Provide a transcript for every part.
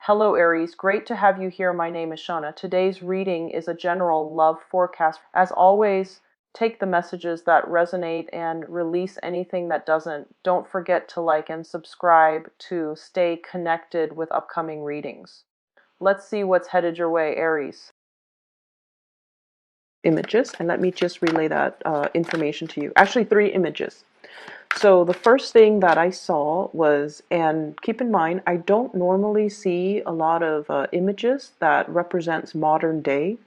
Hello Aries, great to have you here. My name is Shauna. Today's reading is a general love forecast. As always, take the messages that resonate and release anything that doesn't. Don't forget to like and subscribe to stay connected with upcoming readings. Let's see what's headed your way, Aries. Images, and let me just relay that information to you. Actually, 3 images. So the first thing that I saw was, and keep in mind, I don't normally see a lot of images that represents modern day,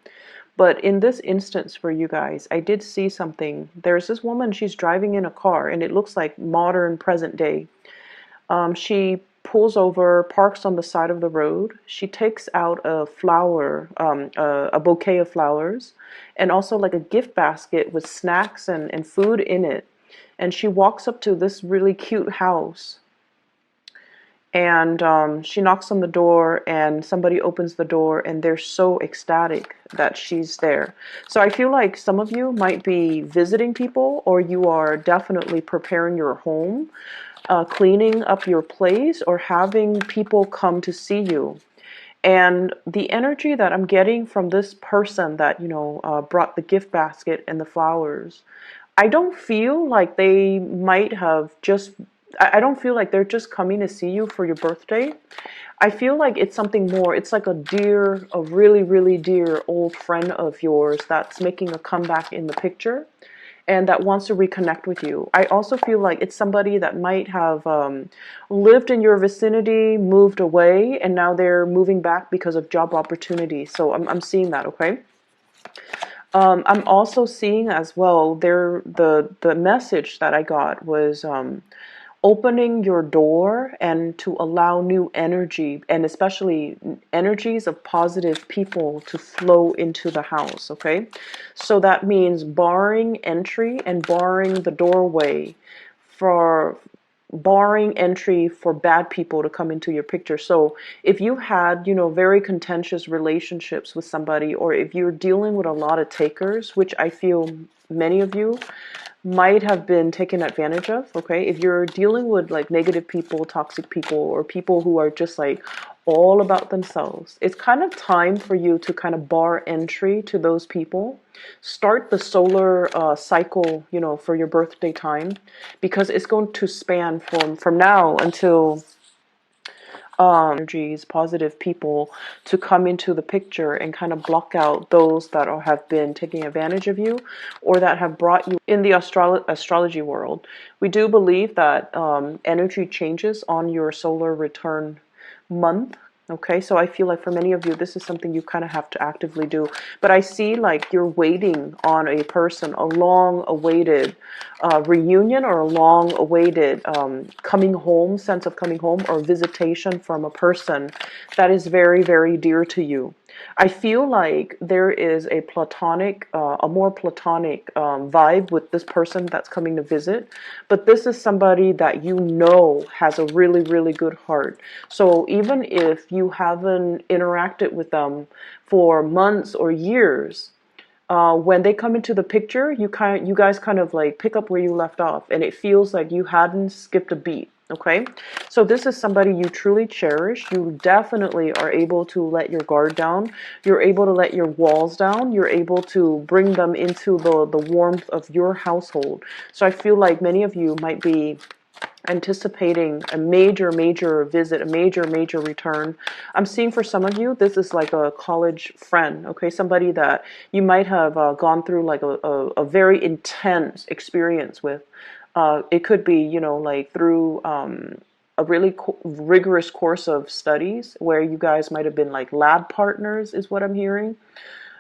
but in this instance for you guys, I did see something. There's this woman, she's driving in a car, and it looks like modern present day. She pulls over, parks on the side of the road. She takes out a flower, a bouquet of flowers, and also like a gift basket with snacks and food in it. And she walks up to this really cute house, and she knocks on the door, and somebody opens the door, and they're so ecstatic that she's there. So I feel like some of you might be visiting people, or you are definitely preparing your home, cleaning up your place, or having people come to see you. And the energy that I'm getting from this person that, brought the gift basket and the flowers, I don't feel like they might have just, I don't feel like they're just coming to see you for your birthday. I feel like it's something more. It's like a really, really dear old friend of yours that's making a comeback in the picture and that wants to reconnect with you. I also feel like it's somebody that might have lived in your vicinity, moved away, and now they're moving back because of job opportunities. So I'm seeing that, okay? I'm also seeing as well the message that I got was opening your door and to allow new energy, and especially energies of positive people to flow into the house, okay? So that means barring entry and barring the doorway for barring entry for bad people to come into your picture. So if you had, very contentious relationships with somebody, or if you're dealing with a lot of takers, which I feel many of you might have been taken advantage of, okay? If you're dealing with like negative people, toxic people, or people who are just like all about themselves, it's kind of time for you to kind of bar entry to those people. Start the solar cycle, for your birthday time, because it's going to span from now until energies, positive people to come into the picture and kind of block out those that have been taking advantage of you or that have brought you in the astrology world. We do believe that energy changes on your solar return month. Okay, so I feel like for many of you, this is something you kind of have to actively do. But I see like you're waiting on a person, a long-awaited reunion, or a long-awaited coming home, sense of coming home, or visitation from a person that is very, very dear to you. I feel like there is a more platonic vibe with this person that's coming to visit, but this is somebody that has a really, really good heart. So even if you haven't interacted with them for months or years, when they come into the picture, you guys kind of like pick up where you left off, and it feels like you hadn't skipped a beat. Okay, so this is somebody you truly cherish. You definitely are able to let your guard down. You're able to let your walls down. You're able to bring them into the warmth of your household. So I feel like many of you might be anticipating a major, major visit, a major, major return. I'm seeing for some of you, this is like a college friend, okay? Somebody that you might have gone through like a very intense experience with. It could be, like through a really rigorous course of studies where you guys might have been like lab partners, is what I'm hearing.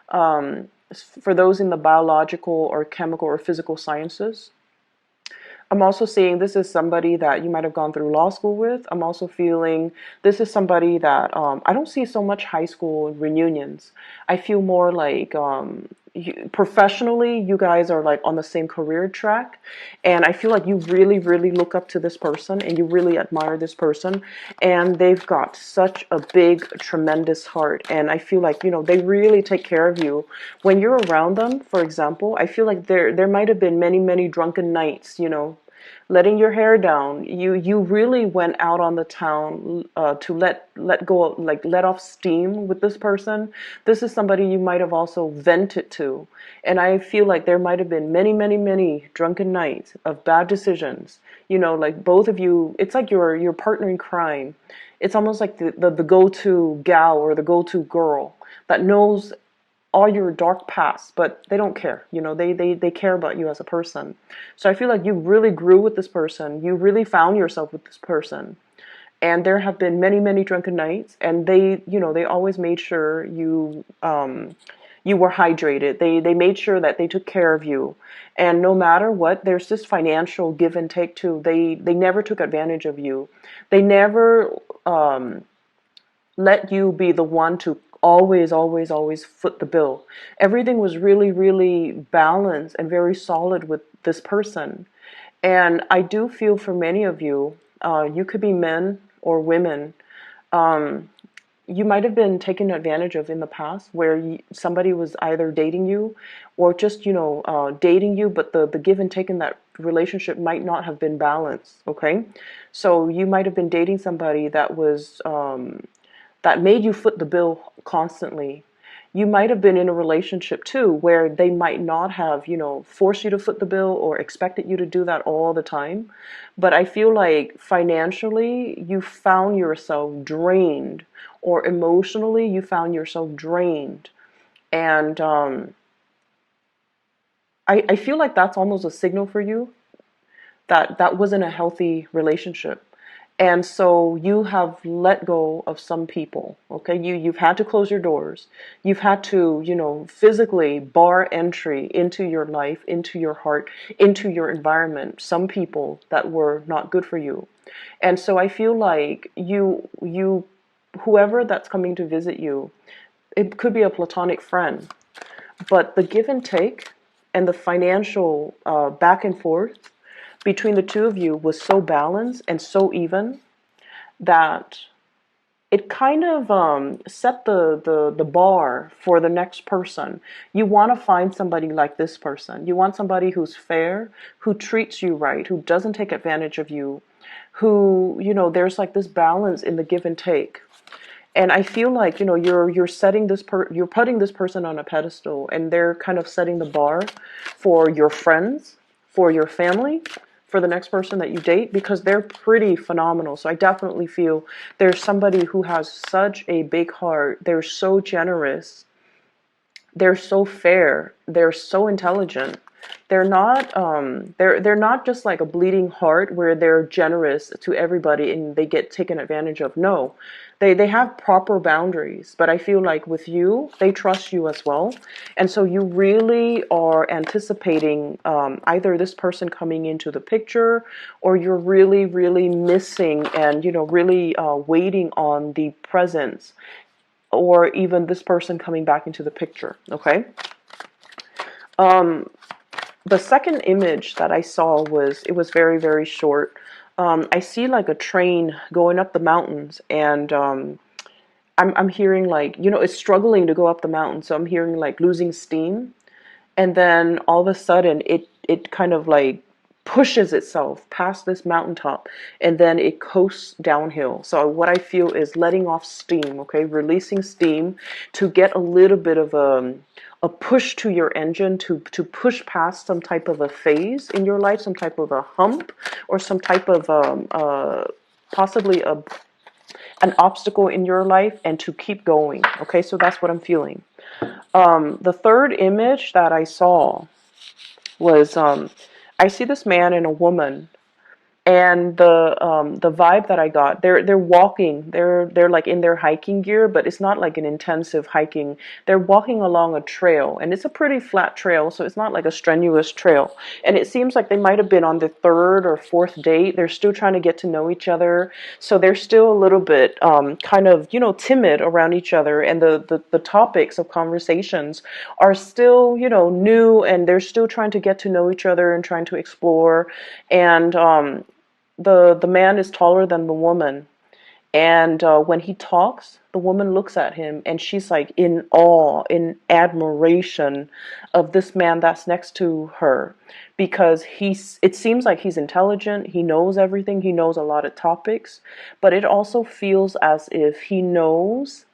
For those in the biological or chemical or physical sciences. I'm also seeing this is somebody that you might have gone through law school with. I'm also feeling this is somebody that I don't see so much high school reunions. I feel more like professionally, you guys are like on the same career track. And I feel like you really, really look up to this person and you really admire this person. And they've got such a big, tremendous heart. And I feel like, they really take care of you. When you're around them, for example, I feel like there might have been many, many drunken nights, letting your hair down. You really went out on the town to let go, like let off steam with this person. This is somebody you might have also vented to, and I feel like there might have been many, many, many drunken nights of bad decisions. Like both of you, it's like your partner in crime. It's almost like the go-to gal or the go-to girl that knows all your dark past, but they don't care. They care about you as a person. So I feel like you really grew with this person. You really found yourself with this person. And there have been many, many drunken nights, and they always made sure you were hydrated. They made sure that they took care of you. And no matter what, there's this financial give and take too. They never took advantage of you. They never let you be the one to always, always, always foot the bill. Everything was really, really balanced and very solid with this person. And I do feel for many of you, you could be men or women, you might have been taken advantage of in the past where somebody was either dating you or just, dating you, but the give and take in that relationship might not have been balanced, okay? So you might have been dating somebody that was that made you foot the bill constantly. You might have been in a relationship too where they might not have, forced you to foot the bill or expected you to do that all the time. But I feel like financially you found yourself drained, or emotionally you found yourself drained. And I feel like that's almost a signal for you that that wasn't a healthy relationship. And so you have let go of some people, okay? You've had to close your doors. You've had to, physically bar entry into your life, into your heart, into your environment, some people that were not good for you. And so I feel like whoever that's coming to visit you, it could be a platonic friend, but the give and take and the financial back and forth between the two of you was so balanced and so even that it kind of set the bar for the next person. You want to find somebody like this person. You want somebody who's fair, who treats you right, who doesn't take advantage of you, who, there's like this balance in the give and take. And I feel like, you're setting you're putting this person on a pedestal, and they're kind of setting the bar for your friends, for your family, for the next person that you date, because they're pretty phenomenal. So I definitely feel there's somebody who has such a big heart. They're so generous. They're so fair. They're so intelligent. They're not just like a bleeding heart where they're generous to everybody and they get taken advantage of. No. They have proper boundaries, but I feel like with you, they trust you as well. And so you really are anticipating either this person coming into the picture, or you're really, really missing and, really waiting on the presence, or even this person coming back into the picture, okay? The second image that I saw it was very, very short. I see like a train going up the mountains, and I'm hearing like, it's struggling to go up the mountain. So I'm hearing like losing steam. And then all of a sudden it kind of like pushes itself past this mountaintop, and then it coasts downhill. So what I feel is letting off steam, okay, releasing steam to get a little bit of a push to your engine to push past some type of a phase in your life, some type of a hump, or some type of possibly an obstacle in your life, and to keep going. Okay, so that's what I'm feeling. The third image that I saw was I see this man and a woman, and the vibe that I got, they're walking, they're like in their hiking gear, but it's not like an intensive hiking. They're walking along a trail, and it's a pretty flat trail, so it's not like a strenuous trail. And it seems like they might have been on the third or fourth date. They're still trying to get to know each other, so they're still a little bit kind of timid around each other, and the topics of conversations are still new, and they're still trying to get to know each other and trying to explore. And the man is taller than the woman, And when he talks, the woman looks at him and she's like in awe, in admiration of this man that's next to her, because it seems like he's intelligent, he knows everything, he knows a lot of topics, but it also feels as if he knows,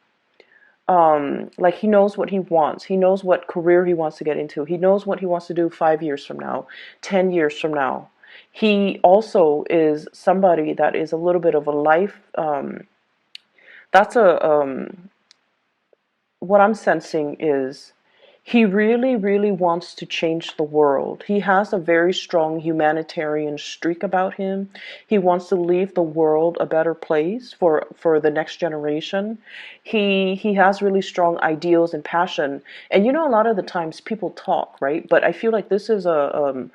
like he knows what he wants. He knows what career he wants to get into. He knows what he wants to do 5 years from now, 10 years from now. He also is somebody that is a little bit of a life, that's a what I'm sensing is he really, really wants to change the world. He has a very strong humanitarian streak about him. He wants to leave the world a better place for the next generation. He has really strong ideals and passion. And you know, a lot of the times people talk, right? But I feel like this is a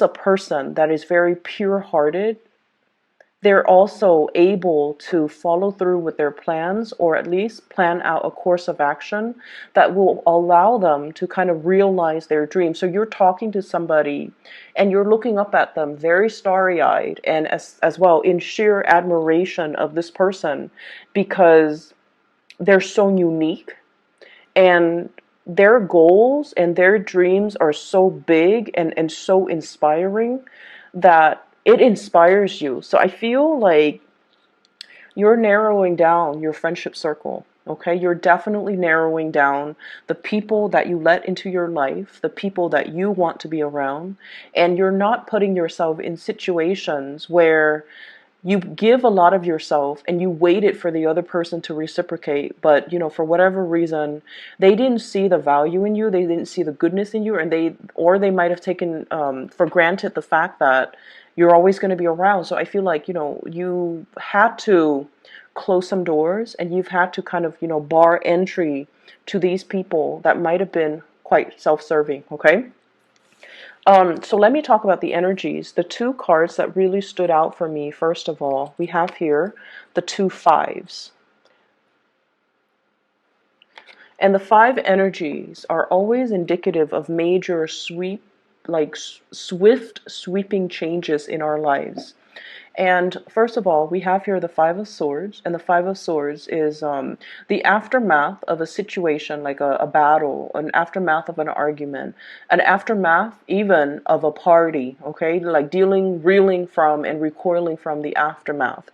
person that is very pure-hearted. They're also able to follow through with their plans, or at least plan out a course of action that will allow them to kind of realize their dream. So you're talking to somebody and you're looking up at them very starry-eyed and as well in sheer admiration of this person, because they're so unique and their goals and their dreams are so big and so inspiring that it inspires you. So I feel like you're narrowing down your friendship circle. Okay, you're definitely narrowing down the people that you let into your life, the people that you want to be around, and you're not putting yourself in situations where you give a lot of yourself and you waited for the other person to reciprocate, but you know, for whatever reason they didn't see the value in you, they didn't see the goodness in you, and they might have taken for granted the fact that you're always going to be around. So I feel like, you know, you had to close some doors and you've had to kind of, you know, bar entry to these people that might have been quite self-serving. Okay. So let me talk about the energies. The two cards that really stood out for me, first of all, we have here the two fives. And the five energies are always indicative of major swift sweeping changes in our lives. And first of all, we have here the Five of Swords, and the Five of Swords is the aftermath of a situation, like a battle, an aftermath of an argument, an aftermath even of a party, okay? Like reeling from and recoiling from the aftermath.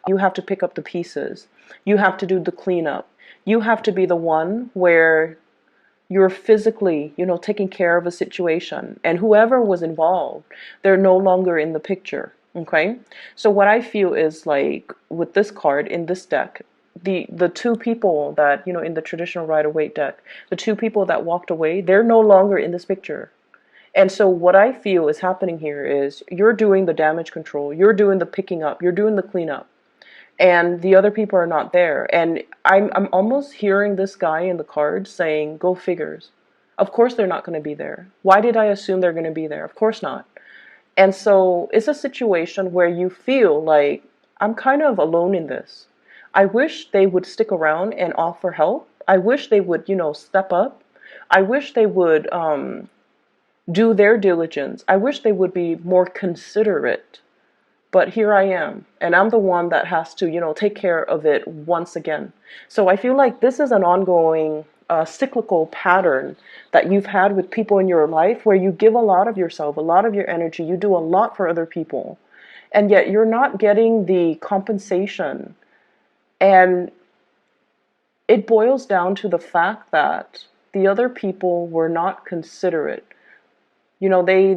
You have to pick up the pieces. You have to do the cleanup. You have to be the one where you're physically, you know, taking care of a situation, and whoever was involved, they're no longer in the picture. Okay, so what I feel is like with this card in this deck, the two people that, you know, in the traditional Rider-Waite deck, the two people that walked away, they're no longer in this picture. And so what I feel is happening here is you're doing the damage control, you're doing the picking up, you're doing the cleanup, and the other people are not there. And I'm almost hearing this guy in the cards saying, "Go figures." Of course they're not going to be there. Why did I assume they're going to be there? Of course not. And so it's a situation where you feel like, I'm kind of alone in this. I wish they would stick around and offer help. I wish they would, you know, step up. I wish they would do their diligence. I wish they would be more considerate. But here I am, and I'm the one that has to, you know, take care of it once again. So I feel like this is an ongoing cyclical pattern that you've had with people in your life, where you give a lot of yourself, a lot of your energy, you do a lot for other people, and yet you're not getting the compensation. And it boils down to the fact that the other people were not considerate. You know, they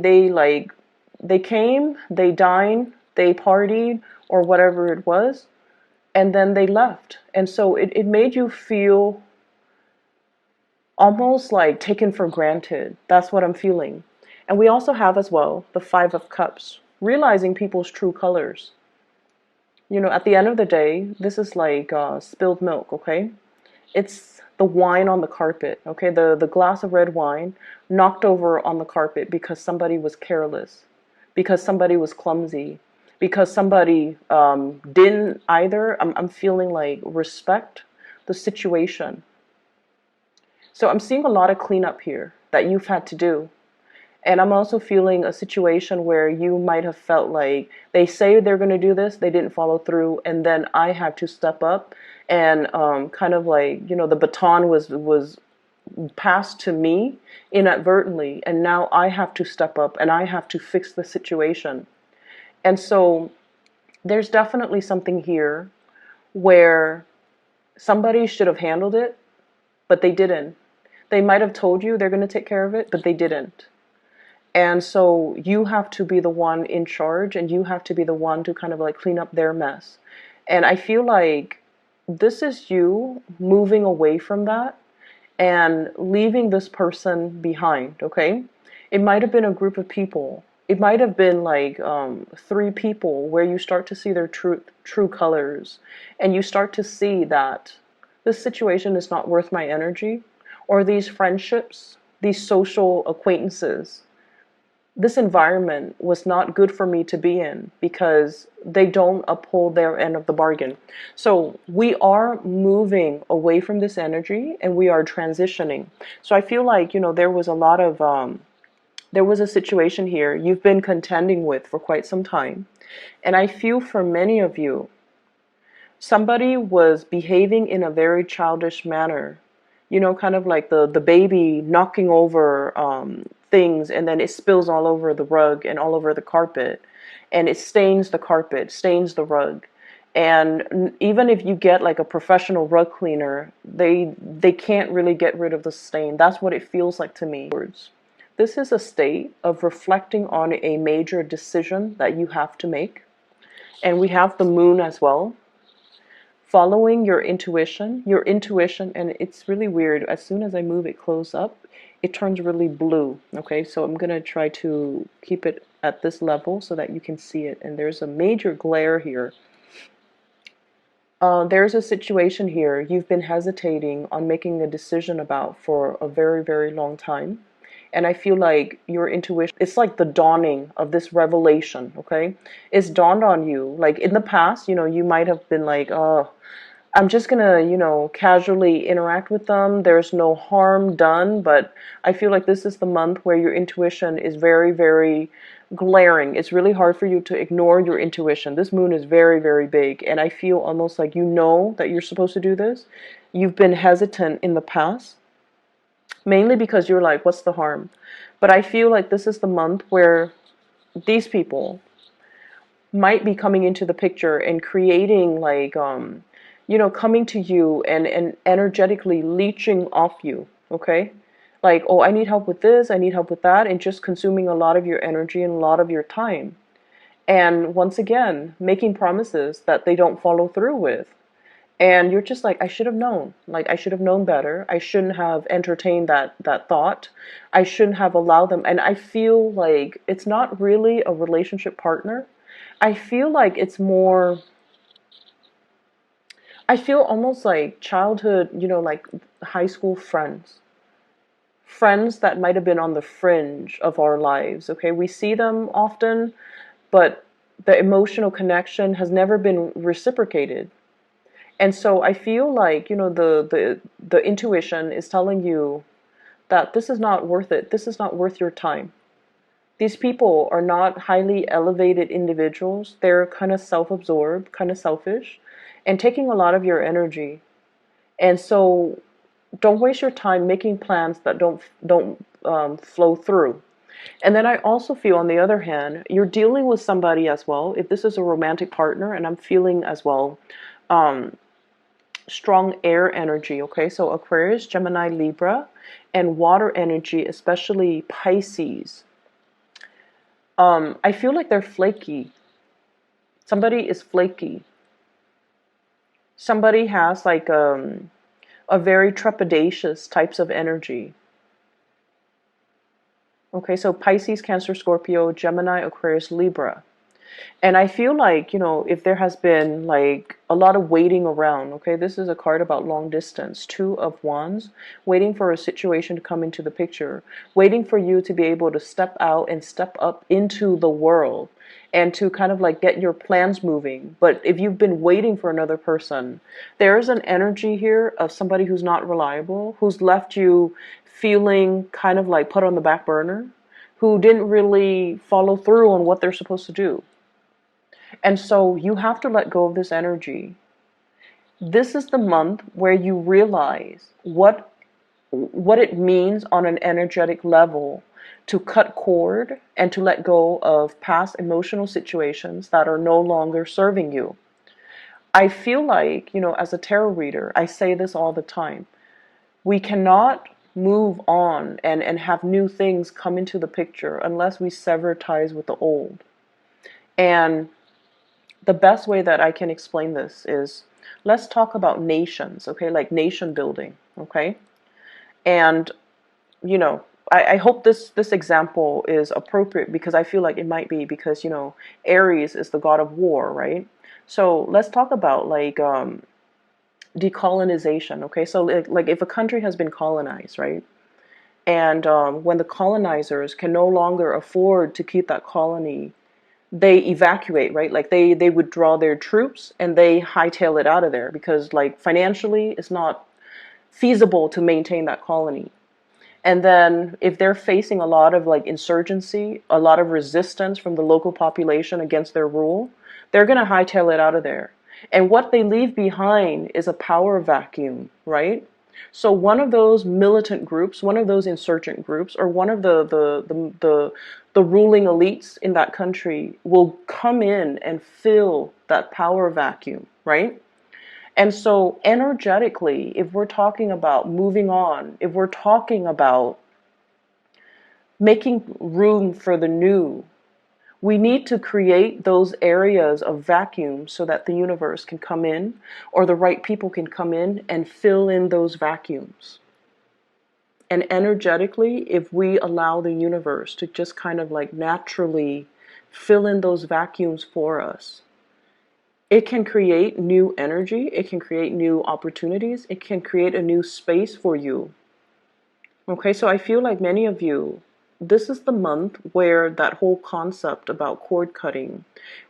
came, they dined, they partied, or whatever it was, and then they left. And so it made you feel almost like taken for granted. That's what I'm feeling. And we also have as well the Five of Cups, realizing people's true colors. You know, at the end of the day, this is like spilled milk, okay? It's the wine on the carpet, okay? The glass of red wine knocked over on the carpet because somebody was careless, because somebody was clumsy, because somebody didn't either, I'm feeling like, respect the situation. So I'm seeing a lot of cleanup here that you've had to do. And I'm also feeling a situation where you might have felt like they say they're going to do this, they didn't follow through, and then I have to step up and kind of like, the baton was passed to me inadvertently, and now I have to step up and I have to fix the situation. And so there's definitely something here where somebody should have handled it, but they didn't. They might have told you they're going to take care of it, but they didn't. And so you have to be the one in charge, and you have to be the one to kind of like clean up their mess. And I feel like this is you moving away from that and leaving this person behind, okay? It might have been a group of people. It might have been like three people where you start to see their true colors, and you start to see that this situation is not worth my energy, or these friendships, these social acquaintances, this environment was not good for me to be in because they don't uphold their end of the bargain. So we are moving away from this energy and we are transitioning. So I feel like, there was a lot of, there was a situation here you've been contending with for quite some time. And I feel for many of you, somebody was behaving in a very childish manner, kind of like the baby knocking over things, and then it spills all over the rug and all over the carpet, and it stains the carpet, stains the rug. And even if you get like a professional rug cleaner, they can't really get rid of the stain. That's what it feels like to me. This is a state of reflecting on a major decision that you have to make. And we have the moon as well. Following your intuition, and it's really weird. As soon as I move it close up, it turns really blue. Okay, so I'm going to try to keep it at this level so that you can see it. And there's a major glare here. There's a situation here you've been hesitating on making a decision about for a very, very long time. And I feel like your intuition, it's like the dawning of this revelation, okay? It's dawned on you. Like in the past, you might have been like, oh, I'm just gonna, casually interact with them. There's no harm done, but I feel like this is the month where your intuition is very, very glaring. It's really hard for you to ignore your intuition. This moon is very, very big, and I feel almost like that you're supposed to do this. You've been hesitant in the past, mainly because you're like, what's the harm? But I feel like this is the month where these people might be coming into the picture and creating like, coming to you and energetically leeching off you, okay? Like, oh, I need help with this, I need help with that, and just consuming a lot of your energy and a lot of your time. And once again, making promises that they don't follow through with. And you're just like, I should have known. Like, I should have known better. I shouldn't have entertained that thought. I shouldn't have allowed them. And I feel like it's not really a relationship partner. I feel like it's more, I feel almost like childhood, like high school friends. Friends that might have been on the fringe of our lives, okay? We see them often, but the emotional connection has never been reciprocated. And so I feel like, the intuition is telling you that this is not worth it. This is not worth your time. These people are not highly elevated individuals. They're kind of self-absorbed, kind of selfish, and taking a lot of your energy. And so don't waste your time making plans that don't flow through. And then I also feel, on the other hand, you're dealing with somebody as well. If this is a romantic partner, and I'm feeling as well, strong air energy, okay? So Aquarius, Gemini, Libra, and water energy, especially Pisces. I feel like they're flaky. Somebody is flaky. Somebody has like a very trepidatious types of energy. Okay, so Pisces, Cancer, Scorpio, Gemini, Aquarius, Libra. And I feel like, if there has been like a lot of waiting around, okay, this is a card about long distance, Two of Wands, waiting for a situation to come into the picture, waiting for you to be able to step out and step up into the world and to kind of like get your plans moving. But if you've been waiting for another person, there is an energy here of somebody who's not reliable, who's left you feeling kind of like put on the back burner, who didn't really follow through on what they're supposed to do. And so you have to let go of this energy. This is the month where you realize what it means on an energetic level to cut cord and to let go of past emotional situations that are no longer serving you. I feel like, as a tarot reader, I say this all the time. We cannot move on and have new things come into the picture unless we sever ties with the old. And the best way that I can explain this is, let's talk about nations, okay? Like nation building, okay? And, you know, I hope this example is appropriate, because I feel like it might be, because, Aries is the god of war, right? So let's talk about like decolonization, okay? So like if a country has been colonized, right? And when the colonizers can no longer afford to keep that colony, they evacuate, right? Like they withdraw their troops and they hightail it out of there, because like financially it's not feasible to maintain that colony. And then if they're facing a lot of like insurgency, a lot of resistance from the local population against their rule, they're going to hightail it out of there. And what they leave behind is a power vacuum, right? So one of those militant groups, one of those insurgent groups, or one of the ruling elites in that country will come in and fill that power vacuum, right? And so energetically, if we're talking about moving on, if we're talking about making room for the new, we need to create those areas of vacuum so that the universe can come in, or the right people can come in and fill in those vacuums. And energetically, if we allow the universe to just kind of like naturally fill in those vacuums for us, it can create new energy, it can create new opportunities, it can create a new space for you. Okay, so I feel like many of you, this is the month where that whole concept about cord cutting,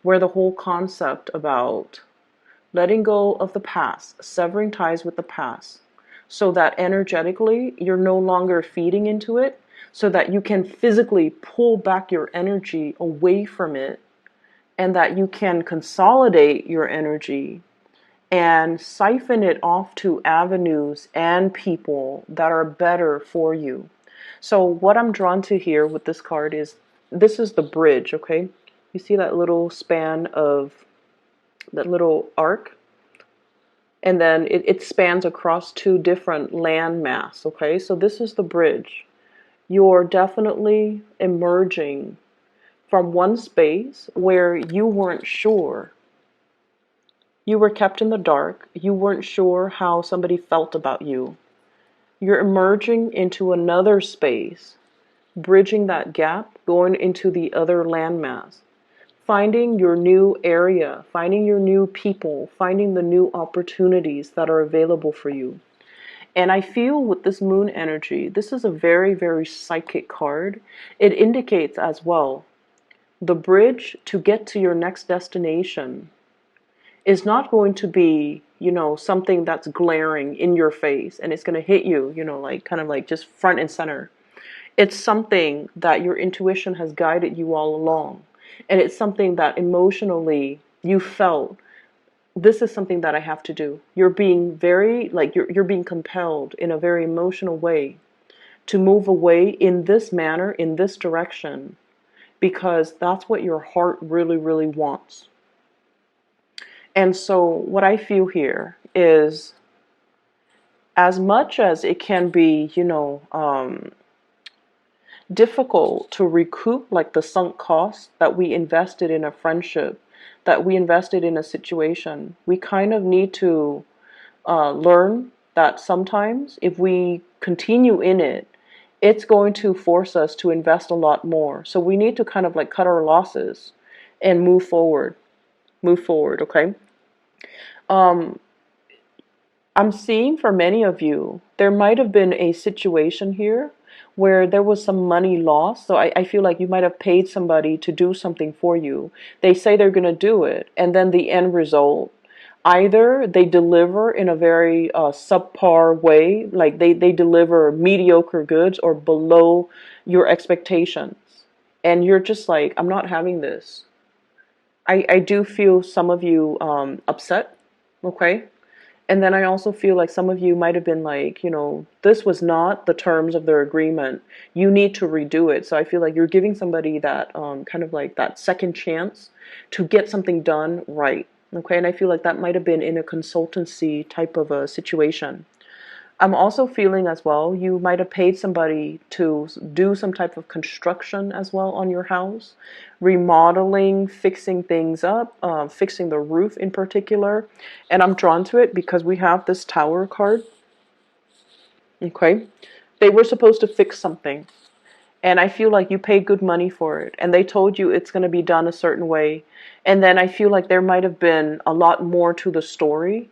where the whole concept about letting go of the past, severing ties with the past, so that energetically you're no longer feeding into it, so that you can physically pull back your energy away from it, and that you can consolidate your energy and siphon it off to avenues and people that are better for you. So what I'm drawn to here with this card is, this is the bridge, okay? You see that little span of, that little arc? And then it spans across two different land mass, okay? So this is the bridge. You're definitely emerging from one space where you weren't sure. You were kept in the dark. You weren't sure how somebody felt about you. You're emerging into another space, bridging that gap, going into the other landmass, finding your new area, finding your new people, finding the new opportunities that are available for you. And I feel with this moon energy, this is a very, very psychic card. It indicates as well, the bridge to get to your next destination is not going to be, something that's glaring in your face and it's going to hit you, like kind of like just front and center. It's something that your intuition has guided you all along. And it's something that emotionally you felt, this is something that I have to do. You're being very, like, you're being compelled in a very emotional way to move away in this manner, in this direction, because that's what your heart really, really wants. And so what I feel here is, as much as it can be, difficult to recoup like the sunk cost that we invested in a friendship, that we invested in a situation, we kind of need to learn that sometimes if we continue in it, it's going to force us to invest a lot more. So we need to kind of like cut our losses and move forward. Move forward, okay? I'm seeing for many of you, there might have been a situation here where there was some money lost. So I feel like you might have paid somebody to do something for you. They say they're going to do it, and then the end result, either they deliver in a very subpar way, like they deliver mediocre goods or below your expectations. And you're just like, I'm not having this. I do feel some of you upset, okay? And then I also feel like some of you might have been like, this was not the terms of their agreement. You need to redo it. So I feel like you're giving somebody that kind of like that second chance to get something done right. Okay. And I feel like that might have been in a consultancy type of a situation. I'm also feeling as well, you might have paid somebody to do some type of construction as well on your house, remodeling, fixing things up, fixing the roof in particular. And I'm drawn to it because we have this Tower card. Okay. They were supposed to fix something. And I feel like you paid good money for it. And they told you it's going to be done a certain way. And then I feel like there might have been a lot more to the story.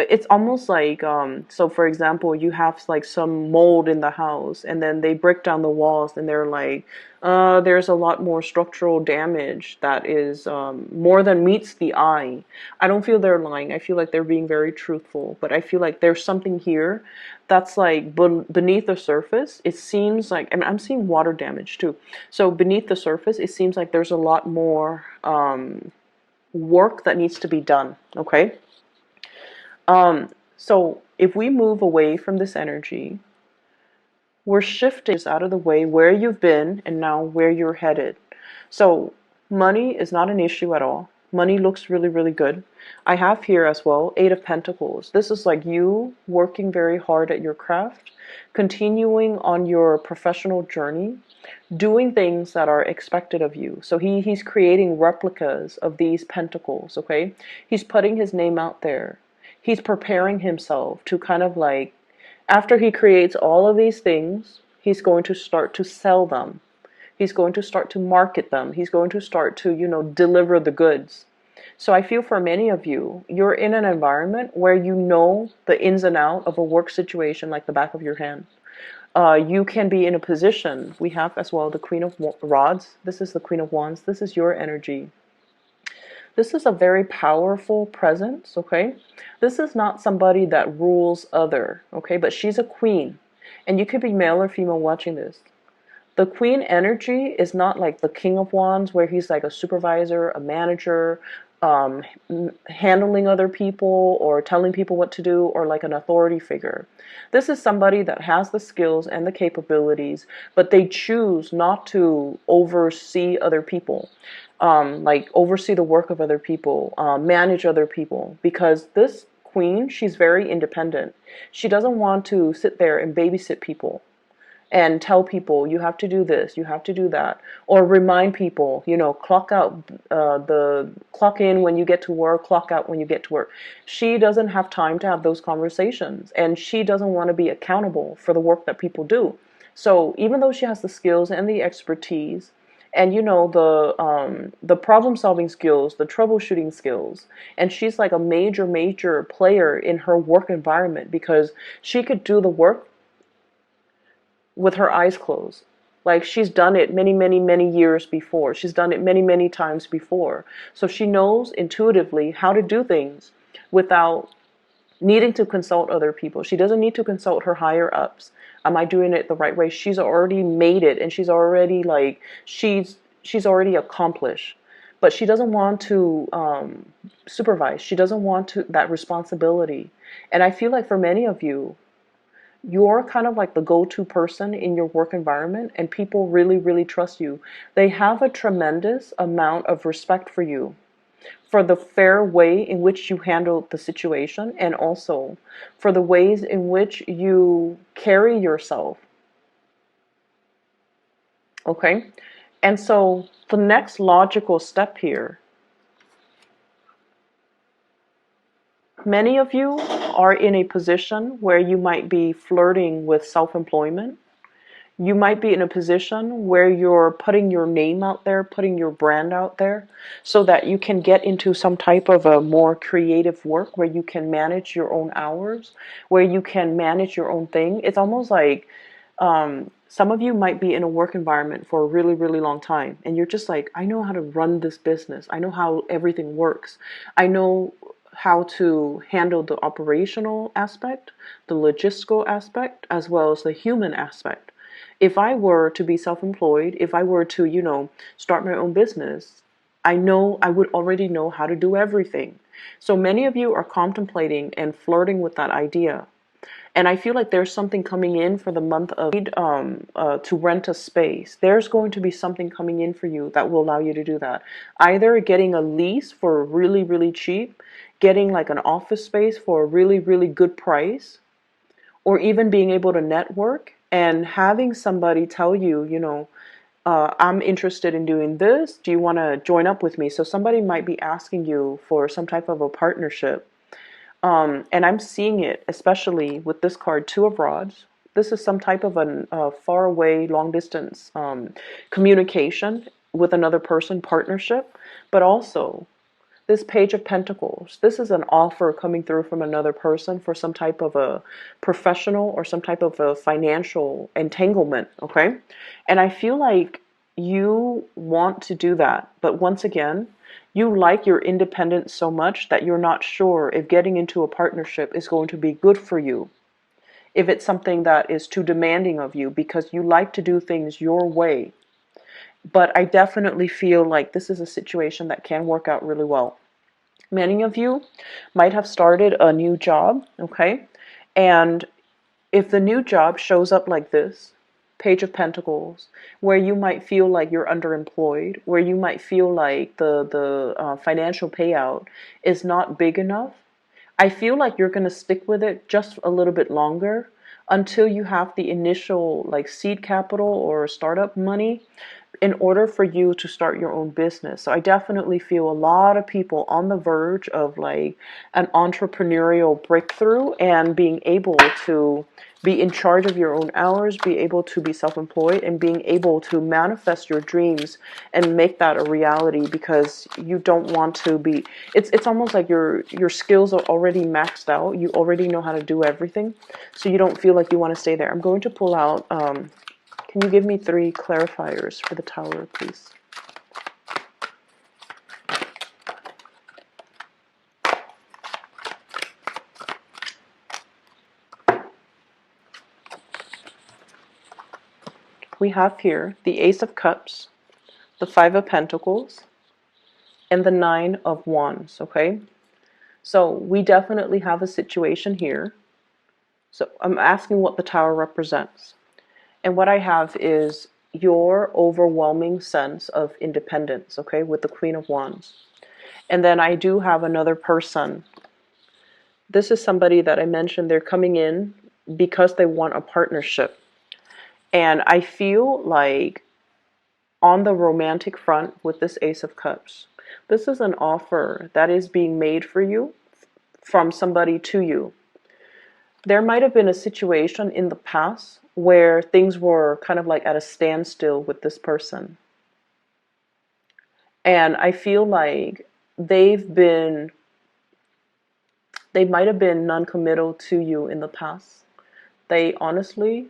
It's almost like so for example, you have like some mold in the house and then they break down the walls and they're like, there's a lot more structural damage that is more than meets the eye. I don't feel they're lying. I feel like they're being very truthful, but I feel like there's something here that's like beneath the surface. It seems like, I mean, I'm seeing water damage too, so beneath the surface it seems like there's a lot more work that needs to be done. Okay. So if we move away from this energy, we're shifting out of the way where you've been and now where you're headed. So money is not an issue at all. Money looks really, really good. I have here as well, Eight of Pentacles. This is like you working very hard at your craft, continuing on your professional journey, doing things that are expected of you. So he's creating replicas of these pentacles, okay? He's putting his name out there. He's preparing himself to kind of like, after he creates all of these things, he's going to start to sell them. He's going to start to market them. He's going to start to, deliver the goods. So I feel for many of you, you're in an environment where you know the ins and outs of a work situation like the back of your hand. You can be in a position, we have as well the Queen of Rods. This is the Queen of Wands. This is your energy. This is a very powerful presence, okay? This is not somebody that rules other, okay? But she's a queen. And you could be male or female watching this. The queen energy is not like the King of Wands where he's like a supervisor, a manager, um, handling other people or telling people what to do, or like an authority figure. This is somebody that has the skills and the capabilities, but they choose not to oversee other people, like oversee the work of other people, manage other people, because this queen, she's very independent. She doesn't want to sit there and babysit people and tell people you have to do this, you have to do that, or remind people, clock out, the clock in when you get to work, clock out when you get to work. She doesn't have time to have those conversations, and she doesn't want to be accountable for the work that people do. So even though she has the skills and the expertise, and the problem solving skills, the troubleshooting skills, and she's like a major player in her work environment because she could do the work with her eyes closed. Like she's done it many years before. She's done it many times before. So she knows intuitively how to do things without needing to consult other people. She doesn't need to consult her higher ups. Am I doing it the right way? She's already made it, and she's already like she's already accomplished. But she doesn't want to supervise. She doesn't want to that responsibility. And I feel like for many of you, you're kind of like the go-to person in your work environment, and people really trust you. They have a tremendous amount of respect for you, for the fair way in which you handle the situation, and also for the ways in which you carry yourself. Okay? And so the next logical step here, many of you are in a position where you might be flirting with self-employment. You might be in a position where you're putting your name out there, putting your brand out there, so that you can get into some type of a more creative work where you can manage your own hours, where you can manage your own thing. It's almost like some of you might be in a work environment for a really long time, and you're just like, I know how to run this business. I know how everything works. I know how to handle the operational aspect, the logistical aspect, as well as the human aspect. If I were to be self-employed, if I were to, start my own business, I know I would already know how to do everything. So many of you are contemplating and flirting with that idea. And I feel like there's something coming in for the month of to rent a space. There's going to be something coming in for you that will allow you to do that. Either getting a lease for really, really cheap, getting like an office space for a really, really good price, or even being able to network and having somebody tell you, I'm interested in doing this. Do you want to join up with me? So somebody might be asking you for some type of a partnership. And I'm seeing it, especially with this card, Two of Rods. This is some type of a far away, long distance communication with another person, partnership, but also this Page of Pentacles. This is an offer coming through from another person for some type of a professional or some type of a financial entanglement, okay? And I feel like you want to do that, but once again, you like your independence so much that you're not sure if getting into a partnership is going to be good for you. If it's something that is too demanding of you because you like to do things your way. But I definitely feel like this is a situation that can work out really well. Many of you might have started a new job, okay? And if the new job shows up like this, Page of Pentacles, where you might feel like you're underemployed, where you might feel like the financial payout is not big enough, I feel like you're going to stick with it just a little bit longer until you have the initial like seed capital or startup money in order for you to start your own business. So I definitely feel a lot of people on the verge of like an entrepreneurial breakthrough and being able to be in charge of your own hours, be able to be self-employed, and being able to manifest your dreams and make that a reality, because you don't want to be, it's almost like your skills are already maxed out. You already know how to do everything. So you don't feel like you want to stay there. I'm going to pull out can you give me 3 clarifiers for the Tower, please? We have here the Ace of Cups, the Five of Pentacles, and the Nine of Wands, okay? So we definitely have a situation here. So I'm asking what the Tower represents. And what I have is your overwhelming sense of independence, okay, with the Queen of Wands. And then I do have another person. This is somebody that I mentioned, they're coming in because they want a partnership. And I feel like on the romantic front with this Ace of Cups, this is an offer that is being made for you from somebody to you. There might have been a situation in the past where things were kind of like at a standstill with this person. And I feel like they might have been non-committal to you in the past. They honestly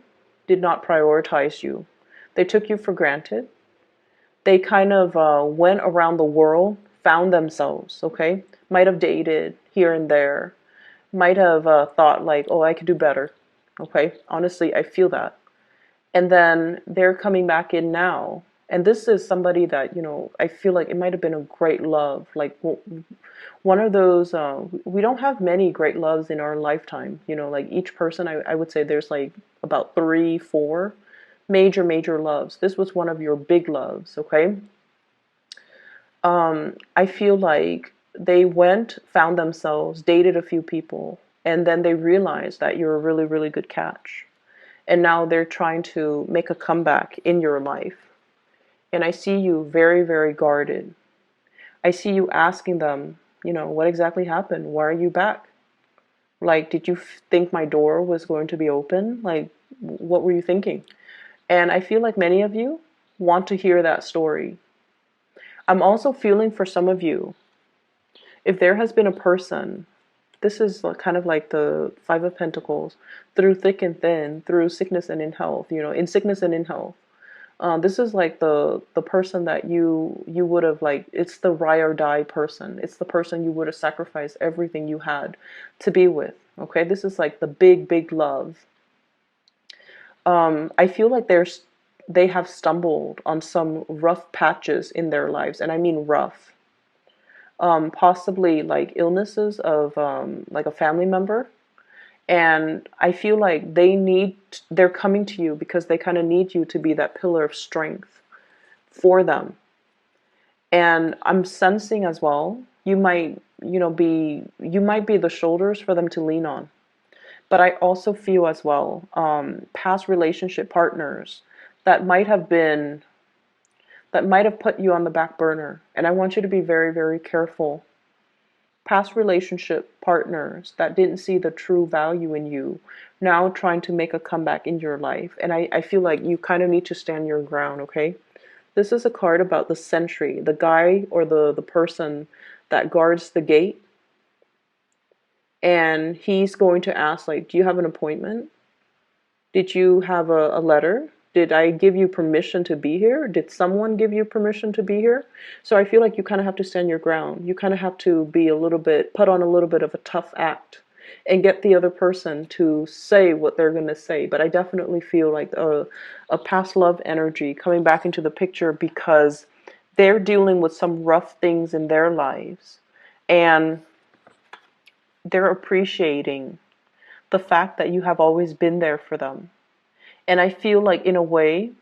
did not prioritize you. They took you for granted. They kind of went around the world, found themselves, okay? Might have dated here and there. Might have thought like, oh, I could do better, okay? Honestly, I feel that. And then they're coming back in now. And this is somebody that, I feel like it might have been a great love. Like one of those, we don't have many great loves in our lifetime. Like each person, I would say there's like about 3, 4 major loves. This was one of your big loves, okay? I feel like they went, found themselves, dated a few people, and then they realized that you're a really, really good catch. And now they're trying to make a comeback in your life. And I see you very, very guarded. I see you asking them, what exactly happened? Why are you back? Like, did you think my door was going to be open? Like, what were you thinking? And I feel like many of you want to hear that story. I'm also feeling for some of you, if there has been a person, this is kind of like the Five of Pentacles, through thick and thin, through sickness and in health, in sickness and in health. This is like the person that you would have, like, it's the ride or die person. It's the person you would have sacrificed everything you had to be with. Okay, this is like the big love. I feel like they have stumbled on some rough patches in their lives, and I mean rough. Possibly like illnesses of like a family member, and I feel like they're coming to you because they kind of need you to be that pillar of strength for them. And I'm sensing as well, you might, you might be the shoulders for them to lean on. But I also feel as well, past relationship partners that might have been, that might have put you on the back burner. And I want you to be very, very careful. Past relationship partners that didn't see the true value in you, now trying to make a comeback in your life. And I feel like you kind of need to stand your ground, okay? This is a card about the sentry, the guy or the person that guards the gate. And he's going to ask, like, do you have an appointment? Did you have a letter? Did I give you permission to be here? Did someone give you permission to be here? So I feel like you kind of have to stand your ground. You kind of have to be a little bit, put on a little bit of a tough act and get the other person to say what they're going to say. But I definitely feel like a past love energy coming back into the picture because they're dealing with some rough things in their lives. And they're appreciating the fact that you have always been there for them. And I feel like, in a way,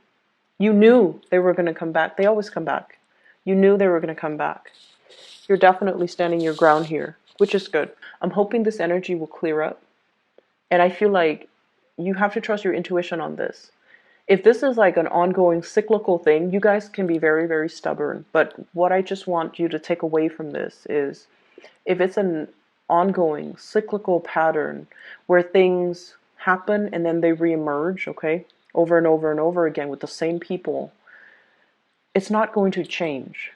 you knew they were going to come back. They always come back. You knew they were going to come back. You're definitely standing your ground here, which is good. I'm hoping this energy will clear up. And I feel like you have to trust your intuition on this. If this is like an ongoing cyclical thing, you guys can be very, very stubborn. But what I just want you to take away from this is, if it's an ongoing cyclical pattern where things happen and then they reemerge, okay, over and over and over again with the same people, it's not going to change.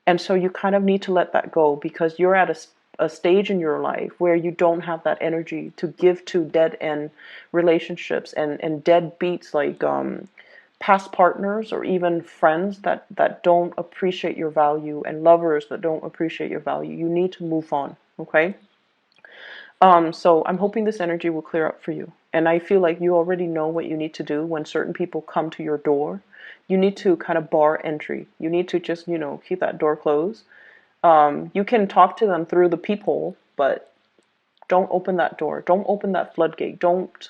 And so you kind of need to let that go because you're at a stage in your life where you don't have that energy to give to dead end relationships and dead beats like past partners or even friends that don't appreciate your value and lovers that don't appreciate your value. You need to move on, okay? So I'm hoping this energy will clear up for you. And I feel like you already know what you need to do when certain people come to your door. You need to kind of bar entry. You need to just, keep that door closed. You can talk to them through the peephole, but don't open that door. Don't open that floodgate. Don't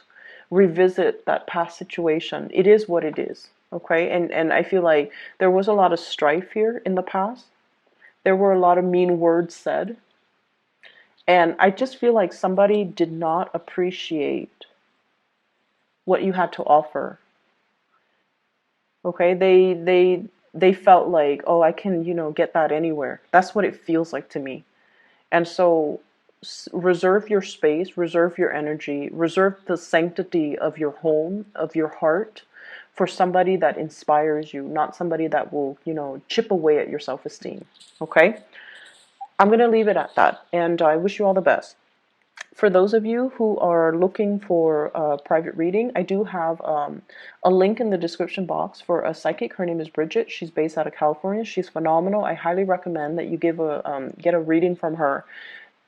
revisit that past situation. It is what it is, okay? And I feel like there was a lot of strife here in the past. There were a lot of mean words said. And I just feel like somebody did not appreciate what you had to offer. Okay? They felt like, oh, I can, get that anywhere. That's what it feels like to me. And so reserve your space, reserve your energy, reserve the sanctity of your home, of your heart, for somebody that inspires you, not somebody that will, chip away at your self-esteem. Okay? I'm going to leave it at that, and I wish you all the best. For those of you who are looking for a private reading, I do have a link in the description box for a psychic. Her name is Bridget. She's based out of California. She's phenomenal. I highly recommend that you get a reading from her.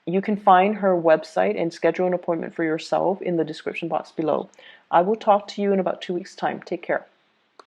You can find her website and schedule an appointment for yourself in the description box below. I will talk to you in about 2 weeks' time. Take care.